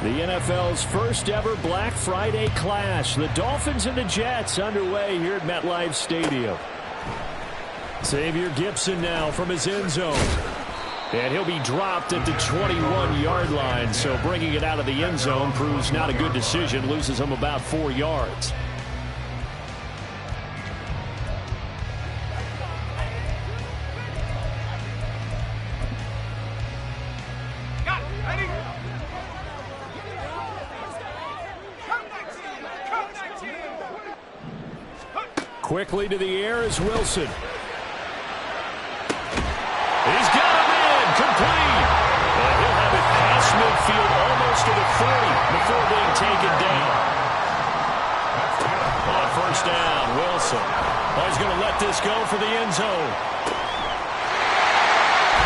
The NFL's first ever Black Friday clash. The Dolphins and the Jets underway here at MetLife Stadium. Xavier Gipson now from his end zone. And he'll be dropped at the 21-yard line. So bringing it out of the end zone proves not a good decision. Loses him about 4 yards. Quickly to the air is Wilson. He's got him in, complete. And he'll have it past midfield almost to the 40 before being taken down. On first down, Wilson. Oh, he's going to let this go for the end zone.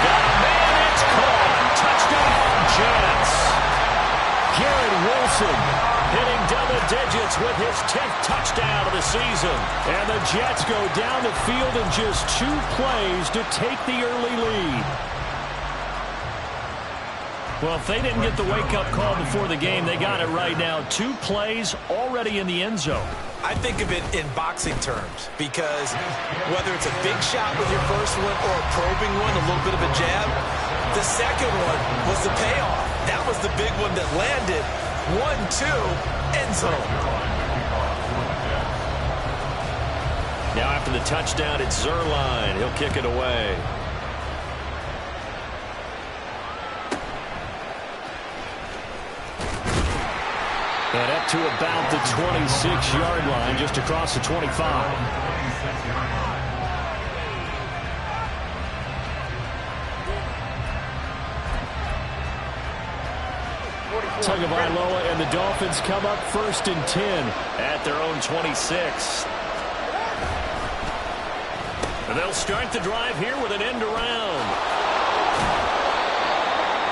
Got a man, it's caught. Touchdown, Jets. Garrett Wilson hitting double digits with his 10th touchdown of the season. And the Jets go down the field in just 2 plays to take the early lead. Well, if they didn't get the wake-up call before the game, they got it right now. 2 plays already in the end zone. I think of it in boxing terms because whether it's a big shot with your first one or a probing one, a little bit of a jab, the second one was the payoff. That was the big one that landed. 1-2, end zone. Now after the touchdown, it's Zerline. He'll kick it away. And up to about the 26-yard line, just across the 25. Tagovailoa and the Dolphins come up 1st and 10 at their own 26. And they'll start the drive here with an end around.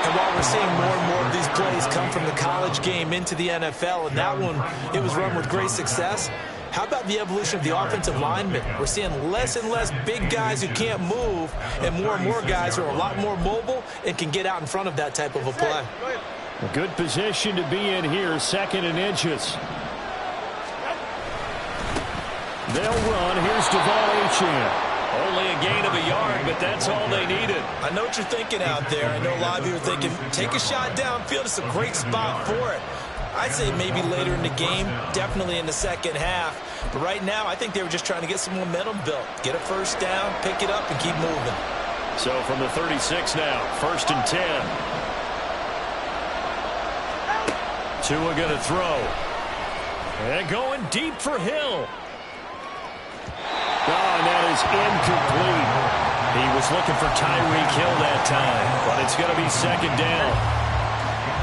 And while we're seeing more and more of these plays come from the college game into the NFL, and that one, it was run with great success, how about the evolution of the offensive linemen? We're seeing less and less big guys who can't move, and more guys who are a lot more mobile and can get out in front of that type of a play. A good position to be in here, 2nd and inches. They'll run. Here's Devon Achane. Only a gain of a yard, but that's all they needed. I know what you're thinking out there. I know a lot of you are thinking, take a shot downfield. It's a great spot for it. I'd say maybe later in the game, definitely in the second half. But right now, I think they were just trying to get some momentum built. Get a first down, pick it up, and keep moving. So from the 36 now, 1st and 10. Tua going to throw. And going deep for Hill. Oh, and that is incomplete. He was looking for Tyreek Hill that time, but it's going to be 2nd down.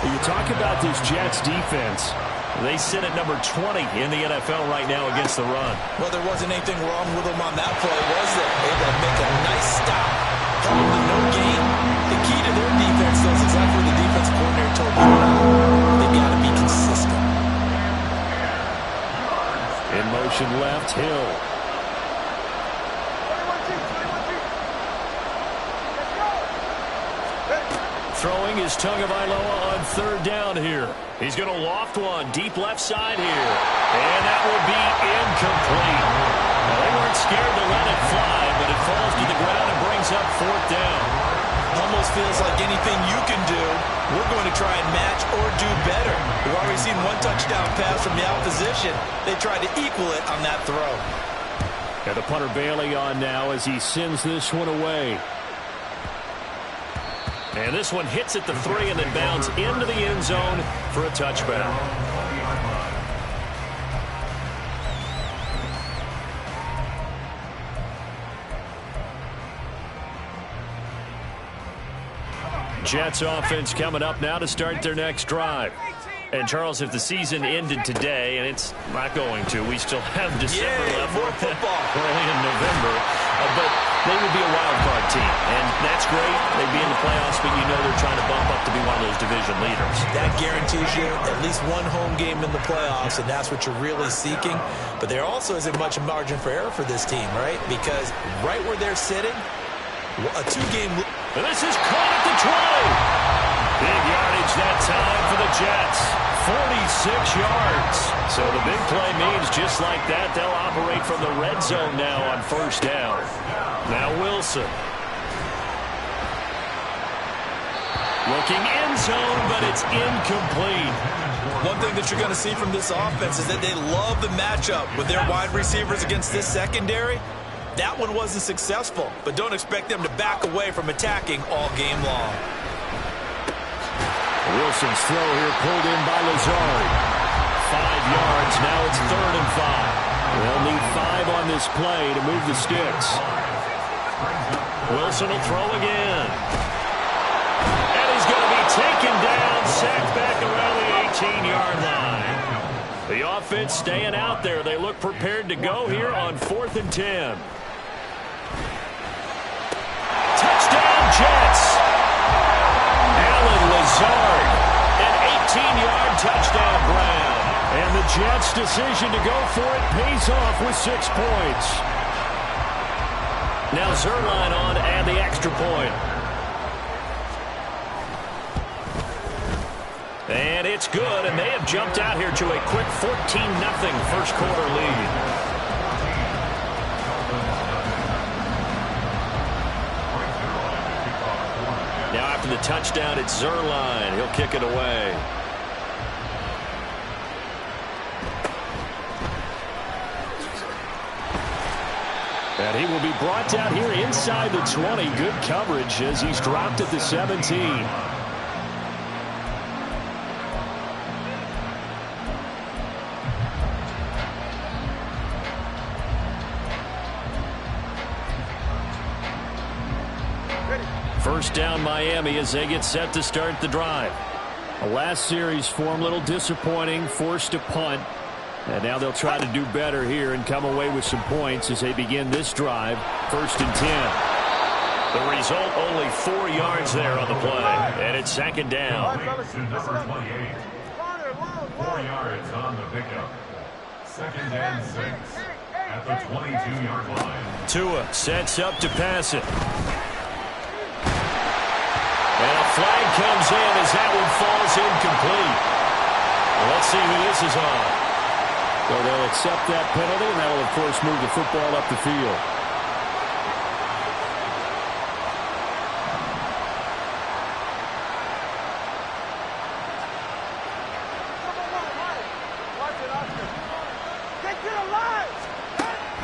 You talk about this Jets defense. They sit at number 20 in the NFL right now against the run. Well, there wasn't anything wrong with them on that play, was there? Able to make a nice stop. Held them to no gain. The key to their defense, though, is exactly what the defense coordinator told me. They've got to be consistent. In motion left, Hill. Throwing is Tagovailoa on 3rd down here. He's going to loft one deep left side here. And that will be incomplete. Well, they weren't scared to let it fly, but it falls to the ground and brings up 4th down. Almost feels like anything you can do, we're going to try and match or do better. We've already seen 1 touchdown pass from the opposition. They tried to equal it on that throw. And the punter Bailey on now as he sends this one away. And this one hits at the 3 and then bounds into the end zone for a touchback. Jets offense coming up now to start their next drive. And, Charles, if the season ended today, and it's not going to, we still have December left. More football. Early in November. But they would be a wild card team. And that's great. They'd be in the playoffs, but you know they're trying to bump up to be one of those division leaders. That guarantees you at least 1 home game in the playoffs, and that's what you're really seeking. But there also isn't much margin for error for this team, right? Because right where they're sitting, a 2-game... And this is caught at the 20. Big yardage that time for the Jets. 46 yards. So the big play means just like that, they'll operate from the red zone now on first down. Now Wilson. Looking end zone, but it's incomplete. One thing that you're going to see from this offense is that they love the matchup with their wide receivers against this secondary. That one wasn't successful, but don't expect them to back away from attacking all game long. Wilson's throw here pulled in by Lazard. 5 yards, now it's 3rd and 5. They'll need 5 on this play to move the sticks. Wilson will throw again. And he's going to be taken down, sacked back around the 18-yard line. The offense staying out there. They look prepared to go here on 4th and 10. Touchdown, Jets. Alan Lazard, an 18-yard touchdown grab. And the Jets' decision to go for it pays off with 6 points. Now Zerline on to add the extra point. And it's good, and they have jumped out here to a quick 14-0 first quarter lead. Now after the touchdown, it's Zerline. He'll kick it away. And he will be brought down here inside the 20. Good coverage as he's dropped at the 17. First down Miami as they get set to start the drive. The last series form a little disappointing, forced to punt. And now they'll try to do better here and come away with some points as they begin this drive. 1st and 10. The result, only 4 yards there on the play. And it's 2nd down. 4 yards on the pickup. 2nd and 6 at the 22-yard line. Tua sets up to pass it. And a flag comes in as that one falls incomplete. Well, let's see who this is on. So they'll accept that penalty, and that will, of course, move the football up the field.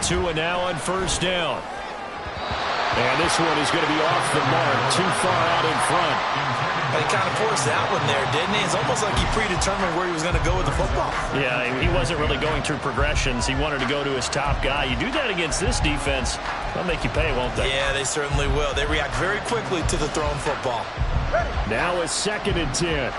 Tua now on first down. And this one is going to be off the mark, too far out in front. But he kind of forced that one there, didn't he? It's almost like he predetermined where he was going to go with the football. Yeah, he wasn't really going through progressions. He wanted to go to his top guy. You do that against this defense, they'll make you pay, won't they? Yeah, they certainly will. They react very quickly to the thrown football. Now it's 2nd and 10.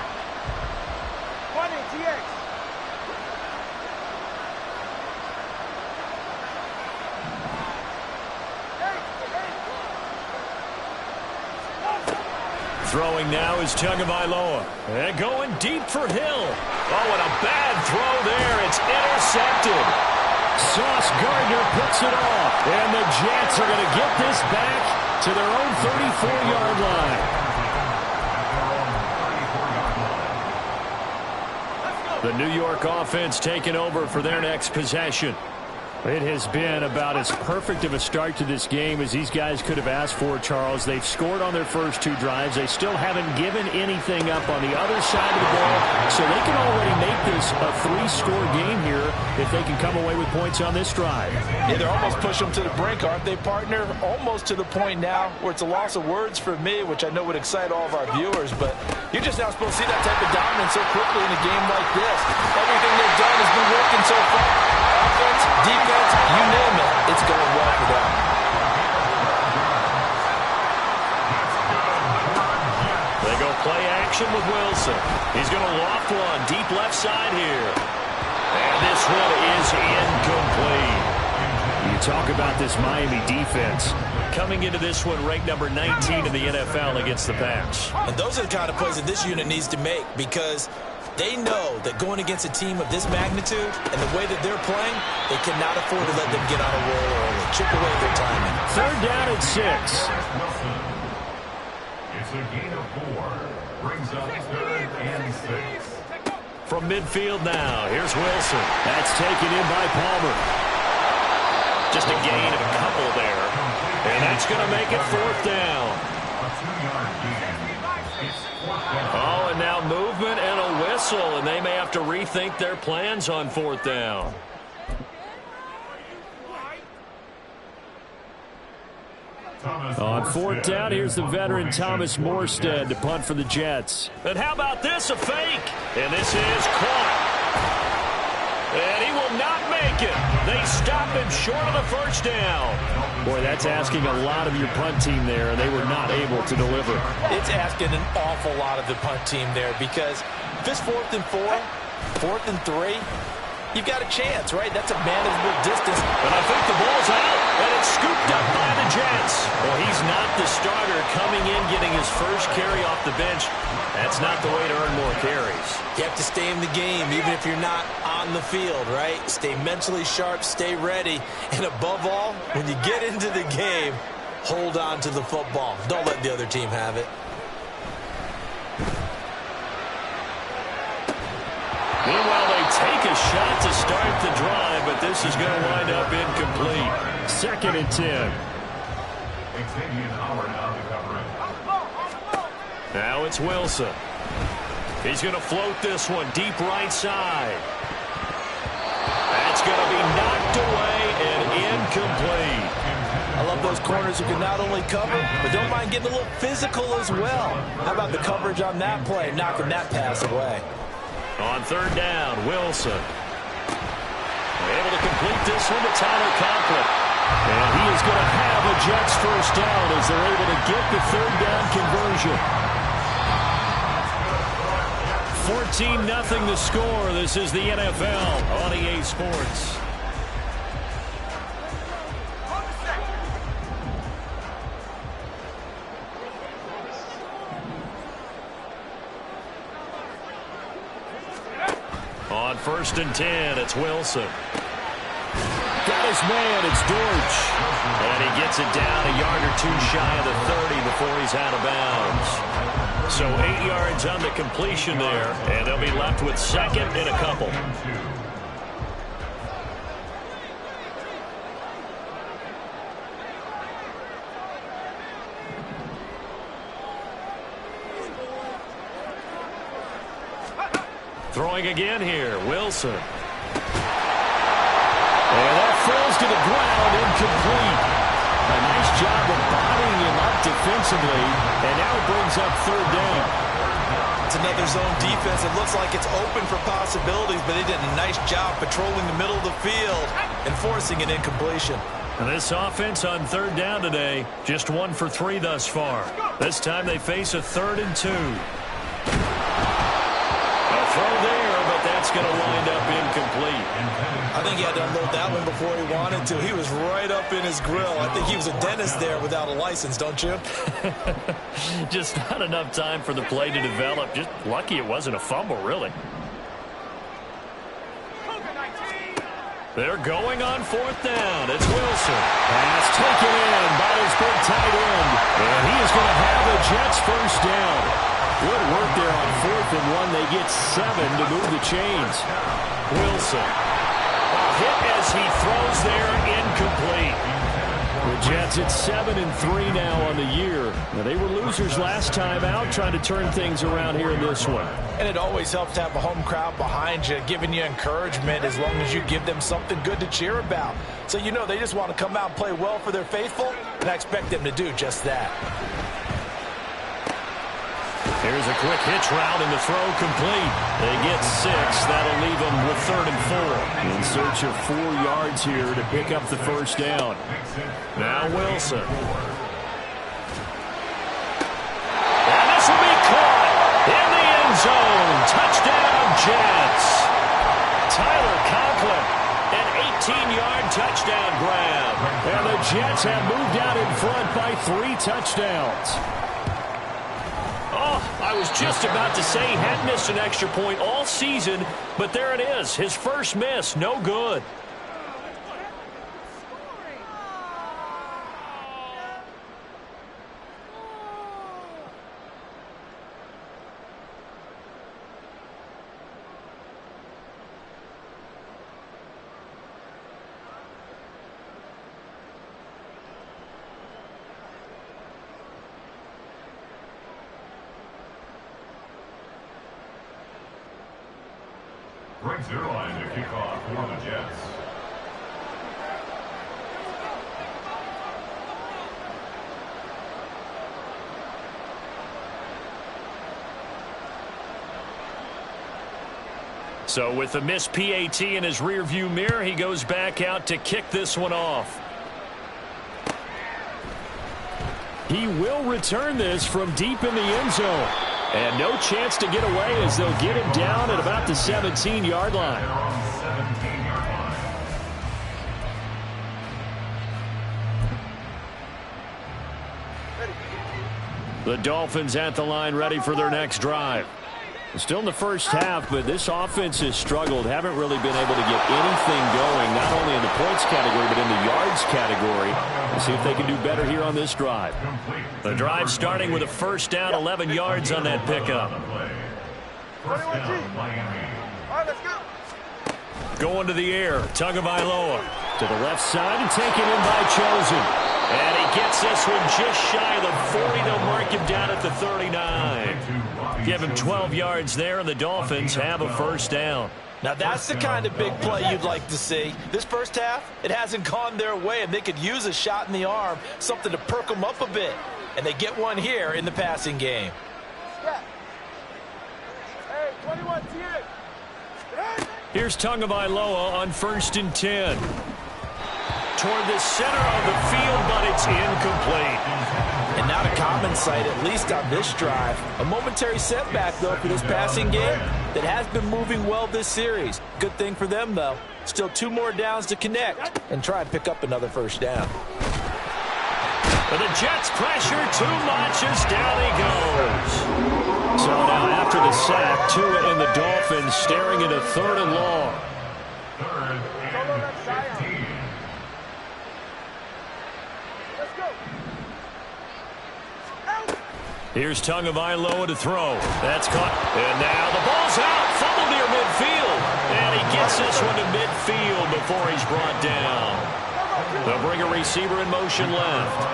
Throwing now is Tagovailoa. And going deep for Hill. Oh, and a bad throw there. It's intercepted. Sauce Gardner picks it off. And the Jets are going to get this back to their own 34-yard line. The New York offense taking over for their next possession. It has been about as perfect of a start to this game as these guys could have asked for, Charles. They've scored on their first 2 drives. They still haven't given anything up on the other side of the ball, so they can already make this a 3-score game here if they can come away with points on this drive. Yeah, they're almost pushing them to the brink, aren't they, partner? Almost to the point now where it's a loss of words for me, which I know would excite all of our viewers, but you're just not supposed to see that type of dominance so quickly in a game like this. Everything they've done has been working so far. Offense, defense, you name it, it's going well for them. They go play action with Wilson. He's going to loft one deep left side here. And this one is incomplete. You talk about this Miami defense. Coming into this one ranked number 19 in the NFL against the pass. And those are the kind of plays that this unit needs to make because they know that going against a team of this magnitude and the way that they're playing, they cannot afford to let them get on a roll early. Chip away their timing. 3rd down and 6. It's a gain of 4. Brings up 3rd and 6. From midfield now, here's Wilson. That's taken in by Palmer. Just a gain of a couple there. And that's going to make it 4th down. A 2-yard gain. It's 4th down. Oh, and now movement and a whistle, and they may have to rethink their plans on 4th down. On 4th down, here's the veteran Thomas Morstead to punt for the Jets. And how about this, a fake? And this is caught. And he will not make it. They stop him short of the 1st down. Boy, that's asking a lot of your punt team there, and they were not able to deliver. It's asking an awful lot of the punt team there because if it's 4th and 4, 4th and 3, you've got a chance, right? That's a manageable distance. But I think the ball's out, and it's scooped up by the Jets. Well, he's not the starter coming in, getting his first carry off the bench. That's not the way to earn more carries. You have to stay in the game, even if you're not on the field, right? Stay mentally sharp, stay ready, and above all, when you get into the game, hold on to the football. Don't let the other team have it. Meanwhile, they take a shot to start the drive, but this is going to wind up incomplete. 2nd and 10. Xavier Howard on the coverage. Now it's Wilson. He's going to float this one deep right side. That's going to be knocked away and incomplete. I love those corners who can not only cover, but don't mind getting a little physical as well. How about the coverage on that play, knocking that pass away? On 3rd down, Wilson. Able to complete this one to Tyler Conklin. And he is going to have a Jets 1st down as they're able to get the 3rd down conversion. 14-0 the score. This is the NFL on EA Sports. On 1st and 10, it's Wilson. Got his man, it's Dortch. And he gets it down a yard or 2 shy of the 30 before he's out of bounds. So 8 yards on the completion there, and they'll be left with 2nd and a couple. Throwing again here, Wilson. And that falls to the ground, incomplete. A nice job of bodying him up defensively, and now it brings up 3rd down. It's another zone defense. It looks like it's open for possibilities, but they did a nice job patrolling the middle of the field and forcing an incompletion. And this offense on 3rd down today, just 1 for 3 thus far. This time they face a 3rd and 2. Throw there, but that's going to wind up incomplete. I think he had to unload that one before he wanted to. He was right up in his grill. I think he was a dentist there without a license, don't you? Just not enough time for the play to develop. Just lucky it wasn't a fumble, really. They're going on 4th down. It's Wilson. Pass taken in by his big tight end. And he is going to have a Jets 1st down. Good work there on 4th and 1. They get 7 to move the chains. Wilson. A hit as he throws there, incomplete. The Jets at 7 and 3 now on the year. Now, they were losers last time out, trying to turn things around here in this one. And it always helps to have a home crowd behind you, giving you encouragement as long as you give them something good to cheer about. So you know they just want to come out and play well for their faithful, and I expect them to do just that. Here's a quick hitch route and the throw complete. They get 6. That'll leave them with 3rd and 4. In search of 4 yards here to pick up the 1st down. Now Wilson. And this will be caught in the end zone. Touchdown, Jets. Tyler Conklin, an 18-yard touchdown grab. And the Jets have moved out in front by 3 touchdowns. Oh, I was just about to say he hadn't missed an extra point all season, but there it is. His first miss, no good. Brings their line to kick off for the Jets. So with the missed PAT in his rearview mirror, he goes back out to kick this one off. He will return this from deep in the end zone. And no chance to get away as they'll get him down at about the 17-yard line. They're on 17-yard line. The Dolphins at the line ready for their next drive. Still in the first half, but this offense has struggled. Haven't really been able to get anything going, not only in the points category, but in the yards category. We'll see if they can do better here on this drive. The drive starting with a first down, 11 yards on that pickup. First down, Miami. All right, let's go. Going to the air, Tagovailoa. To the left side and taken in by Chosen. And he gets this one just shy of the 40. They'll mark him down at the 39. Give him 12 yards there, and the Dolphins have a first down. Now that's the kind of big play you'd like to see. This first half, it hasn't gone their way, and they could use a shot in the arm, something to perk them up a bit. And they get one here in the passing game. Yeah. Hey, 21, T. Here's Tagovailoa on 1st and 10. Toward the center of the field, but it's incomplete. And not a common sight, at least on this drive. A momentary setback, though, for this passing game that has been moving well this series. Good thing for them, though. Still 2 more downs to connect and try and pick up another first down. But the Jets pressure too much as down he goes. So now after the sack, Tua and the Dolphins staring at a 3rd and long. 3rd and 15. Here's Tagovailoa to throw. That's caught. And now the ball's out. Fumble near midfield. And he gets this one to midfield before he's brought down. They'll bring a receiver in motion left.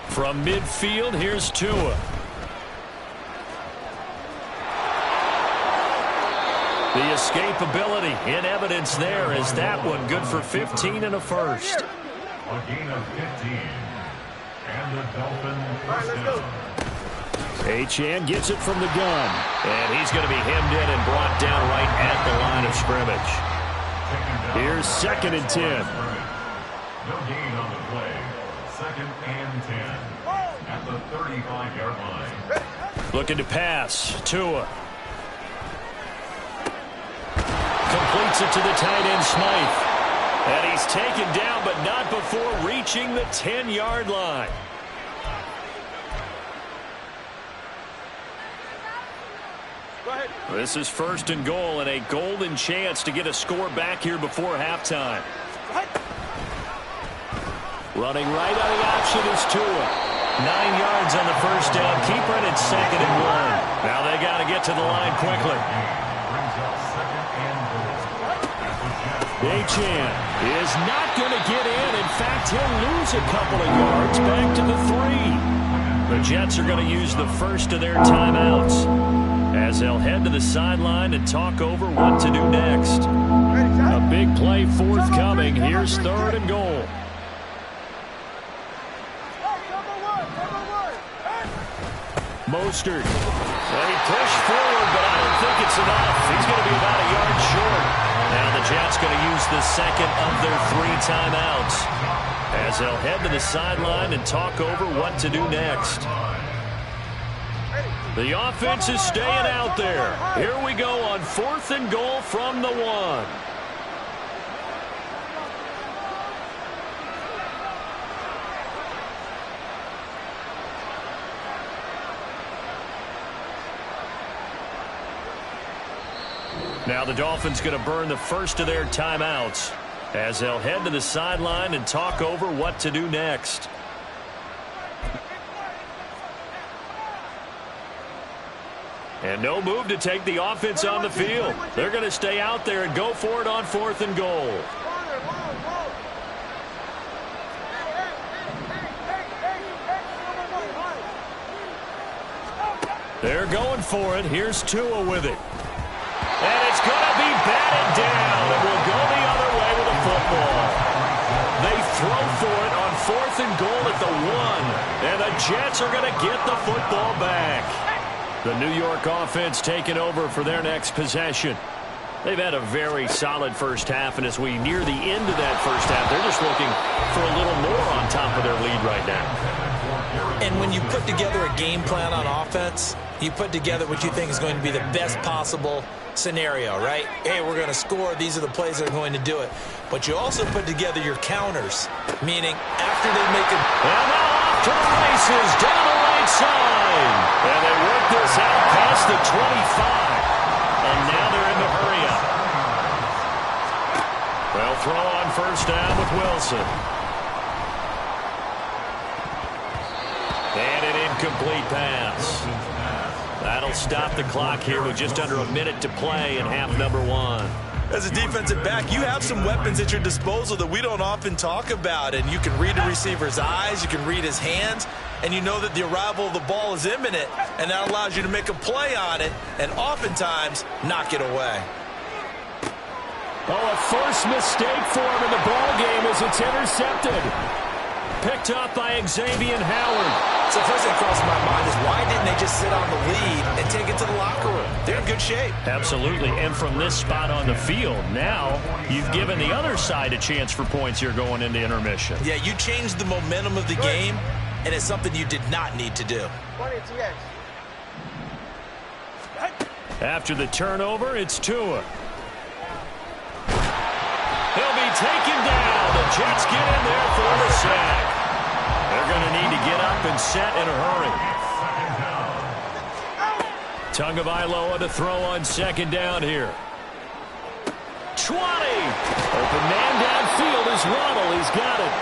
From midfield, here's Tua. The escapability in evidence there is that one good for 15 and a first. A gain of 15. And the Dolphins first down. Achane gets it from the gun. And he's going to be hemmed in and brought down right at the line of scrimmage. Here's 2nd and 10. No gain on the play. 2nd and 10. At the 35-yard line. Looking to pass. Tua. Completes it to the tight end, Smythe. And he's taken down, but not before reaching the 10-yard line. This is 1st and goal, and a golden chance to get a score back here before halftime. Running right out of option is Tua. 9 yards on the first down. Keeper it at 2nd and 1. Now they got to get to the line quickly. Achane is not going to get in. In fact, he'll lose a couple of yards back to the 3. The Jets are going to use the first of their timeouts as they'll head to the sideline and talk over what to do next. A big play forthcoming. Here's 3rd and goal. Mostert. Well, he pushed forward, but I don't think it's enough. He's going to be about a yard short. Now the Jets going to use the 2nd of their 3 timeouts as they'll head to the sideline and talk over what to do next. The offense is staying out there. Here we go on 4th and goal from the 1. Now the Dolphins going to burn the first of their timeouts as they'll head to the sideline and talk over what to do next. And no move to take the offense on the field. They're going to stay out there and go for it on 4th and goal. They're going for it. Here's Tua with it. And it's going to be batted down. It will go the other way with the football. They throw for it on 4th and goal at the 1. And the Jets are going to get the football back. The New York offense taking over for their next possession. They've had a very solid first half, and as we near the end of that first half, they're just looking for a little more on top of their lead right now. And when you put together a game plan on offense, you put together what you think is going to be the best possible scenario, right? Hey, we're going to score. These are the plays that are going to do it. But you also put together your counters, meaning after they make a... And now off to the races, down the right side. And they work this out past the 25. And now they're in the hurry-up. They'll throw on first down with Wilson. And an incomplete pass. That'll stop the clock here with just under a minute to play in half number 1. As a defensive back, you have some weapons at your disposal that we don't often talk about. And you can read the receiver's eyes, you can read his hands, and you know that the arrival of the ball is imminent, and that allows you to make a play on it and oftentimes knock it away. Oh, a first mistake for him in the ball game as it's intercepted. Picked up by Xavier Howard. So first thing that crosses my mind is why didn't they just sit on the lead and take it to the locker room? They're in good shape. Absolutely, and from this spot on the field, now you've given the other side a chance for points here going into intermission. Yeah, you changed the momentum of the game, and it's something you did not need to do. After the turnover, it's Tua. He'll be taken down. The Jets get in there for the sack. They're going to need to get up and set in a hurry. Tagovailoa to throw on second down here. 20. Open man downfield is Waddle. He's got it.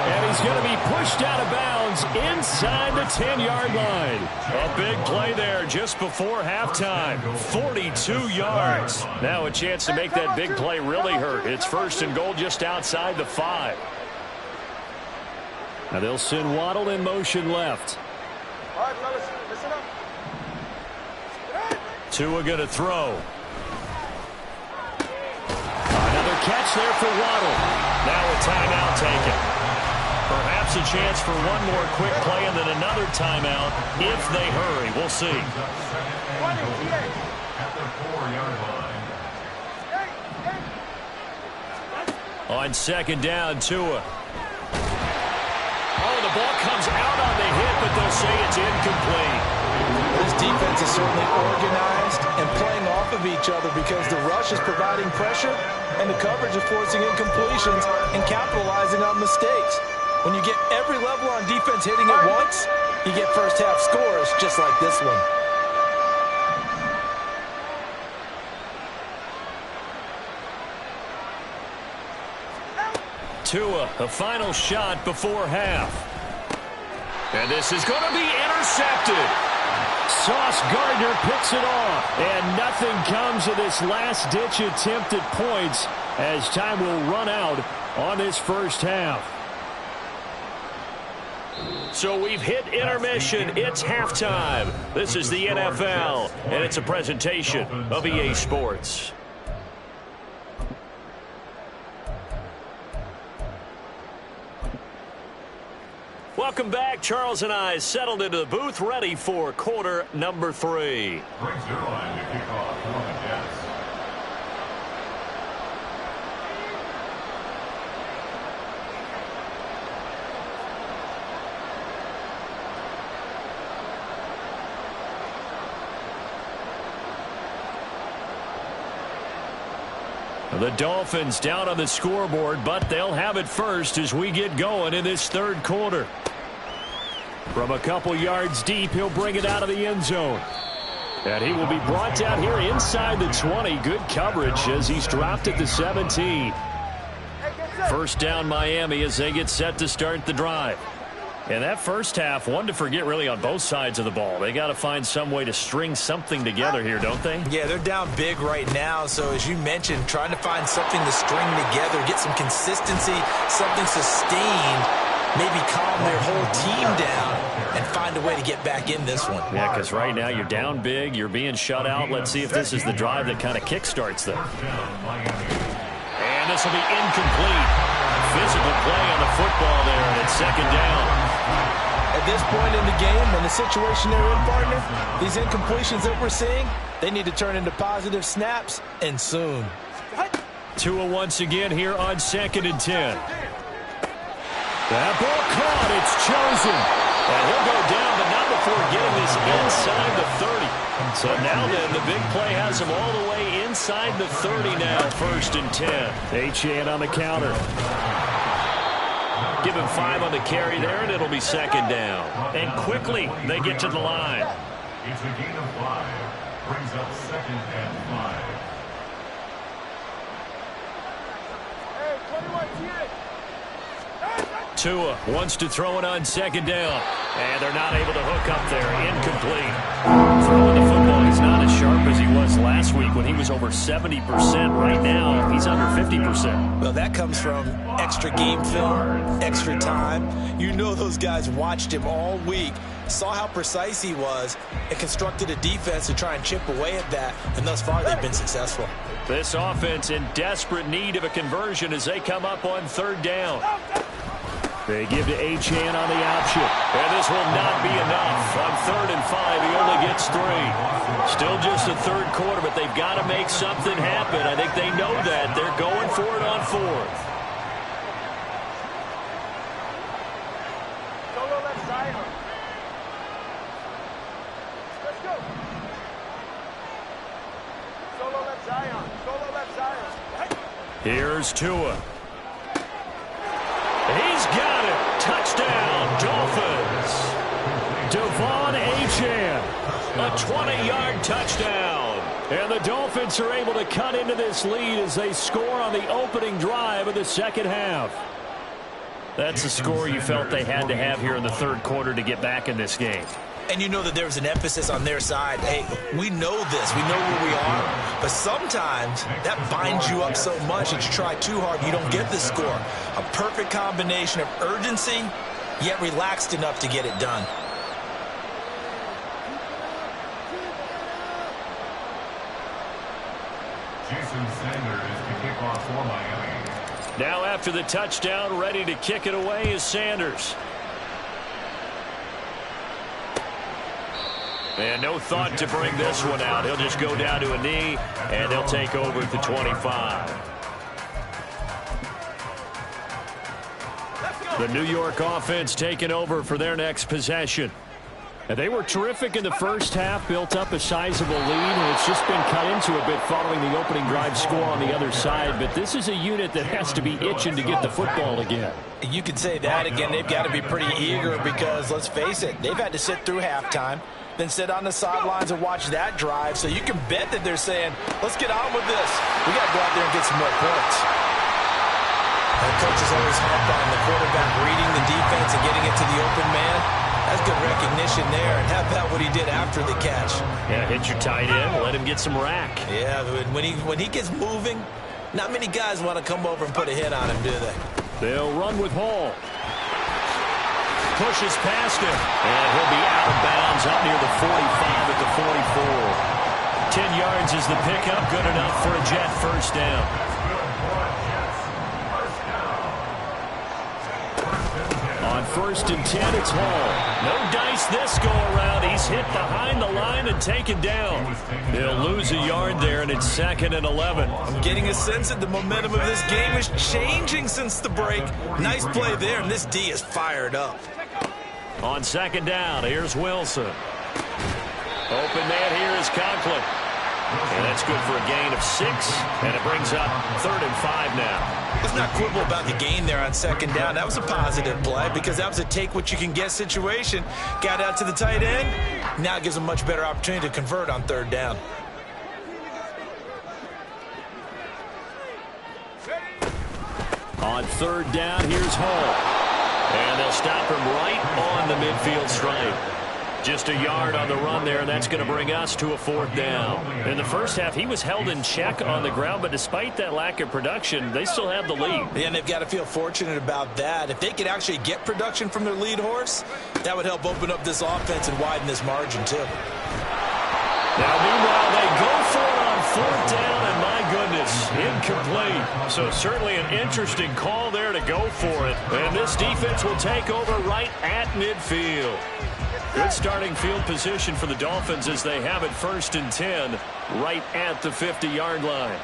And he's going to be pushed out of bounds inside the 10-yard line. A big play there just before halftime. 42 yards. Now a chance to make that big play really hurt. It's first and goal just outside the 5. Now they'll send Waddle in motion left. All right, fellas, listen up. Tua going to throw. Another catch there for Waddle. Now a timeout taken. Perhaps a chance for one more quick play and then another timeout if they hurry. We'll see. At the 4-yard line. On second down, Tua. Oh, the ball comes out on the hit, but they'll say it's incomplete. This defense is certainly organized and playing off of each other because the rush is providing pressure and the coverage is forcing incompletions and capitalizing on mistakes. When you get every level on defense hitting at once, you get first half scores just like this one. Tua, a final shot before half. And this is going to be intercepted. Sauce Gardner picks it off. And nothing comes of this last-ditch attempt at points as time will run out on this first half. So we've hit intermission. It's halftime. This is the NFL, and it's a presentation of EA Sports. Welcome back. Charles and I settled into the booth, ready for quarter number 3. Brings your line to kick off for the Jets. The Dolphins down on the scoreboard, but they'll have it first as we get going in this third quarter. From a couple yards deep, he'll bring it out of the end zone. And he will be brought down here inside the 20. Good coverage as he's dropped at the 17. First down Miami as they get set to start the drive. And that first half, one to forget really on both sides of the ball. They got to find some way to string something together here, don't they? Yeah, they're down big right now. So as you mentioned, trying to find something to string together, get some consistency, something sustained maybe calm their whole team down and find a way to get back in this one. Yeah, because right now you're down big, you're being shut out. Let's see if this is the drive that kind of kickstarts them. And this will be incomplete. Physical play on the football there, and it's second down. At this point in the game and the situation they're in, partner, these incompletions that we're seeing, they need to turn into positive snaps, and soon. Tua once again here on 2nd and 10. That ball caught. It's chosen. And he'll go down, but not before getting this inside the 30. So now then, the big play has him all the way inside the 30 now, 1st and 10. Achane on the counter. Give him 5 on the carry there, and it'll be second down. And quickly, they get to the line. It's a gain of 5. Brings up 2nd and 5. Tua wants to throw it on 2nd down. And they're not able to hook up there. Incomplete. Throwing the football, he's not as sharp as he was last week when he was over 70%. Right now, he's under 50%. Well, that comes from extra game film, extra time. You know those guys watched him all week, saw how precise he was, and constructed a defense to try and chip away at that, and thus far they've been successful. This offense in desperate need of a conversion as they come up on 3rd down. They give to Achane on the option. And this will not be enough. On 3rd and 5, he only gets 3. Still just the 3rd quarter, but they've got to make something happen. I think they know that. They're going for it on 4th. Solo left Zion. Let's go. Solo left Zion. Solo left Zion. Here's Tua. He's got it. Touchdown, Dolphins. Devon Achane. A 20-yard touchdown. And the Dolphins are able to cut into this lead as they score on the opening drive of the 2nd half. That's the score you felt they had to have here in the 3rd quarter to get back in this game. And you know that there's an emphasis on their side. Hey, we know this. We know where we are. But sometimes that binds you up so much that you try too hard, you don't get the score. A perfect combination of urgency, yet relaxed enough to get it done. Jason Sanders is the kickoff for Miami. Now after the touchdown, ready to kick it away is Sanders. And no thought to bring this one out. He'll just go down to a knee, and they'll take over at the 25. The New York offense taking over for their next possession. And they were terrific in the first half, built up a sizable lead, and it's just been cut into a bit following the opening drive score on the other side. But this is a unit that has to be itching to get the football again. You could say that again. They've got to be pretty eager because, let's face it, they've had to sit through halftime, then sit on the sidelines and watch that drive. So you can bet that they're saying, let's get on with this. We got to go out there and get some more points. And coaches always harp on the quarterback reading the defense and getting it to the open man. That's good recognition there. And how about what he did after the catch? Yeah, hit your tight end, let him get some rack. Yeah, when he gets moving, not many guys want to come over and put a hit on him, do they? They'll run with Hall. Pushes past him, and he'll be out of bounds up near the 45 at the 44. 10 yards is the pickup, good enough for a Jet first down. On 1st and 10, it's Hall. No dice this go-around. He's hit behind the line and taken down. They'll lose a yard there, and it's 2nd and 11. I'm getting a sense that the momentum of this game is changing since the break. Nice play there, and this D is fired up. On 2nd down, here's Wilson. Open man here is Conklin. And that's good for a gain of 6, and it brings up 3rd and 5 now. Let's not quibble about the gain there on 2nd down. That was a positive play because that was a take-what-you-can-get situation. Got out to the tight end. Now it gives a much better opportunity to convert on 3rd down. On 3rd down, here's Hall. And they'll stop him right on the midfield stripe. Just a yard on the run there, and that's going to bring us to a 4th down. In the first half, he was held in check on the ground, but despite that lack of production, they still have the lead. Yeah, and they've got to feel fortunate about that. If they could actually get production from their lead horse, that would help open up this offense and widen this margin, too. Now, meanwhile, they go for it on 4th down, and my goodness, incomplete. So certainly an interesting call there to go for it. And this defense will take over right at midfield. Good starting field position for the Dolphins as they have it 1st and 10 right at the 50-yard line.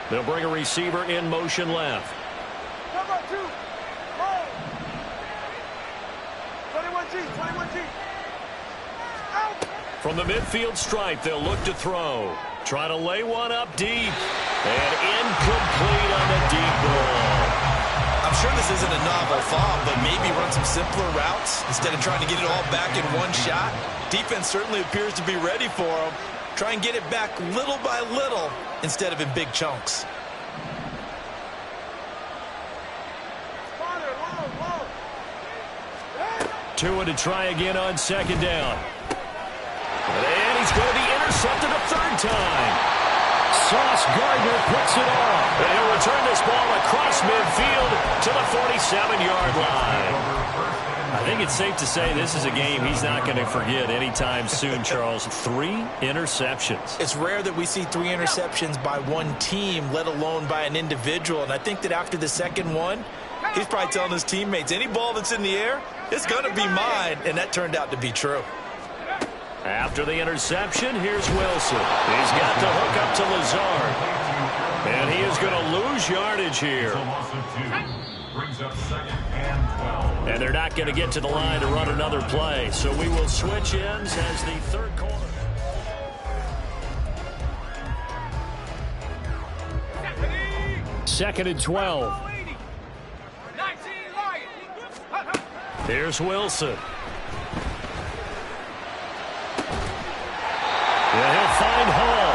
They'll bring a receiver in motion left. Number 2, roll. 21G. Out. From the midfield stripe, they'll look to throw. Try to lay one up deep. And incomplete on the deep ball. I'm sure this isn't a novel thought, but maybe run some simpler routes instead of trying to get it all back in one shot. Defense certainly appears to be ready for them. Try and get it back little by little instead of in big chunks. Tua to try again on 2nd down. And he's going to be intercepted a 3rd time. Sauce Gardner picks it off. And he'll return this ball across midfield to the 47-yard line. I think it's safe to say this is a game he's not going to forget anytime soon, Charles. 3 interceptions. It's rare that we see 3 interceptions by one team, let alone by an individual. And I think that after the second one, he's probably telling his teammates, any ball that's in the air, it's going to be mine. And that turned out to be true. After the interception, here's Wilson. He's got to hook up to Lazard. And he is going to lose yardage here. And they're not going to get to the line to run another play. So we will switch ends as the 3rd quarter. Second and 12. Here's Wilson. And he'll find Hall.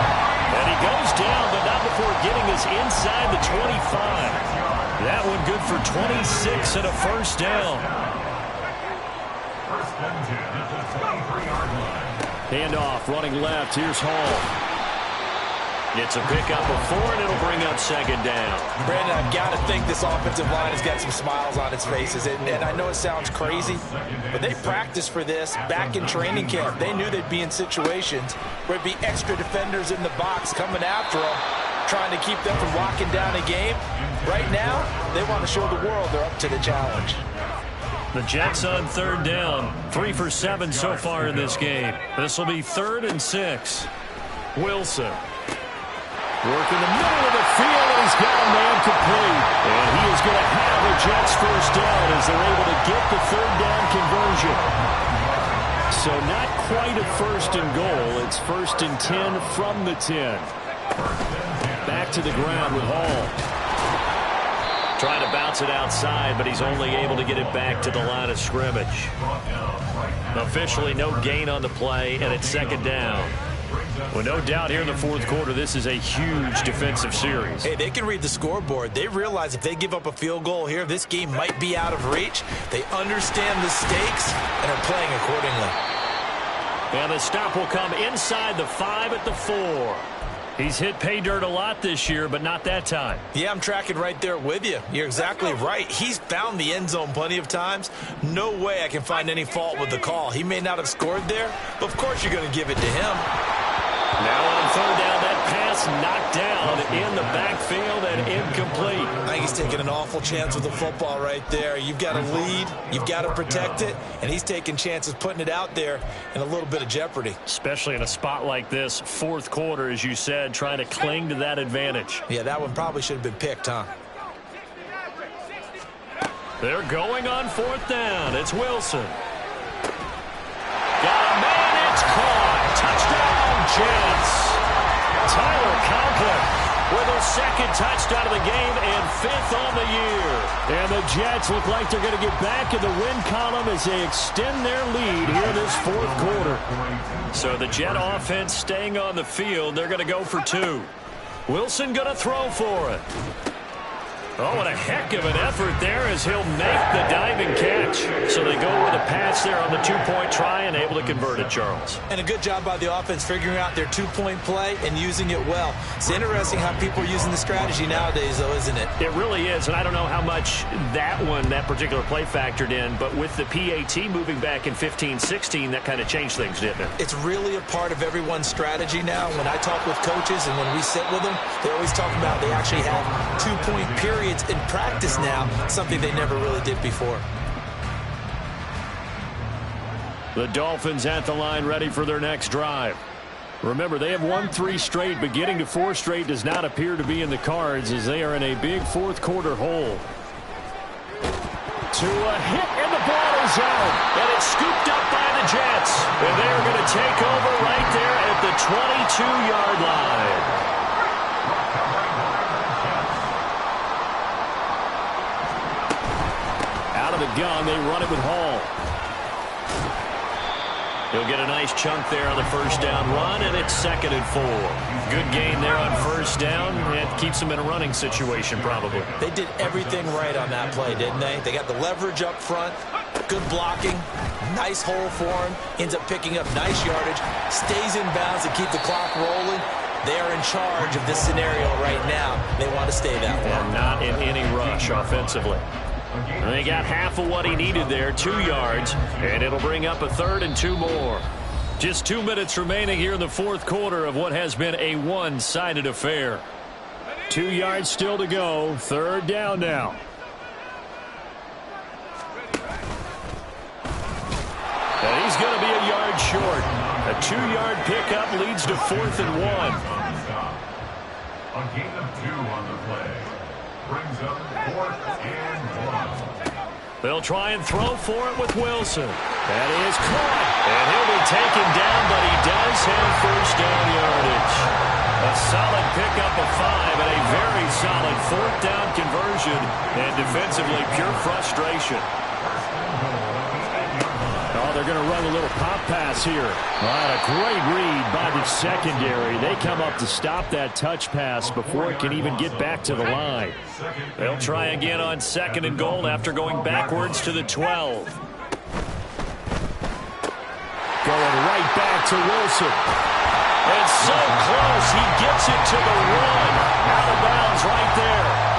And he goes down, but not before getting us inside the 25. That one good for 26 and a 1st down. Handoff, running left. Here's Hall. Gets a pickup of 4, and it'll bring up 2nd down. Brandon, I've got to think this offensive line has got some smiles on its faces. And I know it sounds crazy, but they practiced for this back in training camp. They knew they'd be in situations where it'd be extra defenders in the box coming after them, trying to keep them from locking down a game. Right now, they want to show the world they're up to the challenge. The Jets on 3rd down. 3 for 7 so far in this game. This will be 3rd and 6. Wilson. Working the middle of the field, and he's got a man complete. And he is going to have the Jets 1st down as they're able to get the 3rd down conversion. So not quite a 1st and goal. It's 1st and 10 from the 10. Back to the ground with Hall. Trying to bounce it outside, but he's only able to get it back to the line of scrimmage. Officially no gain on the play, and it's 2nd down. Well, no doubt here in the 4th quarter, this is a huge defensive series. Hey, they can read the scoreboard. They realize if they give up a field goal here, this game might be out of reach. They understand the stakes and are playing accordingly. And the stop will come inside the 5 at the 4. He's hit pay dirt a lot this year, but not that time. Yeah, I'm tracking right there with you. You're exactly right. He's found the end zone plenty of times. No way I can find any fault with the call. He may not have scored there, but of course you're going to give it to him. Now on 3rd down, that pass knocked down in the backfield and incomplete. I think he's taking an awful chance with the football right there. You've got to lead, you've got to protect it, and he's taking chances putting it out there in a little bit of jeopardy. Especially in a spot like this, 4th quarter, as you said, trying to cling to that advantage. Yeah, that one probably should have been picked, huh? They're going on 4th down. It's Wilson. Got a man, it's caught. Touchdown, Jets. Tyler Conklin with a 2nd touchdown of the game and 5th on the year. And the Jets look like they're going to get back in the win column as they extend their lead here this 4th quarter. So the Jet offense staying on the field. They're going to go for 2. Wilson going to throw for it. Oh, what a heck of an effort there as he'll make the diving catch. So they go with a pass there on the two-point try and able to convert it, Charles. And a good job by the offense figuring out their two-point play and using it well. It's interesting how people are using the strategy nowadays, though, isn't it? It really is, and I don't know how much that particular play factored in, but with the PAT moving back in 15-16, that kind of changed things, didn't it? It's really a part of everyone's strategy now. When I talk with coaches and when we sit with them, they always talk about they actually have two-point periods in practice now, something they never really did before. The Dolphins at the line ready for their next drive. Remember, they have won 3 straight, but getting to 4 straight does not appear to be in the cards as they are in a big fourth quarter hole. To a hit, and the ball is out. And it's scooped up by the Jets. And they're going to take over right there at the 22-yard line. Out of the gun, they run it with Hall. He'll get a nice chunk there on the first down run, and it's 2nd and 4. Good gain there on first down. It keeps them in a running situation, probably. They did everything right on that play, didn't they? They got the leverage up front, good blocking, nice hole for him, ends up picking up nice yardage, stays in bounds to keep the clock rolling. They are in charge of this scenario right now. They want to stay that way. And not in any rush offensively. And they got half of what he needed there, 2 yards, and it'll bring up a 3rd and 2 more. Just 2 minutes remaining here in the fourth quarter of what has been a one-sided affair. 2 yards still to go. 3rd down now. And he's going to be a yard short. A 2-yard pickup leads to 4th and 1. A gain of 2 on the play. Brings up 4th and 1. They'll try and throw for it with Wilson. That is caught. And he'll be taken down, but he does have first down yardage. A solid pickup of 5 and a very solid 4th down conversion. And defensively, pure frustration. Oh, they're going to run a little pop pass here. A great read by the secondary. They come up to stop that touch pass before it can even get back to the line. They'll try again on 2nd and goal after going backwards to the 12. Going right back to Wilson. And so close, he gets it to the 1. Out of bounds right there.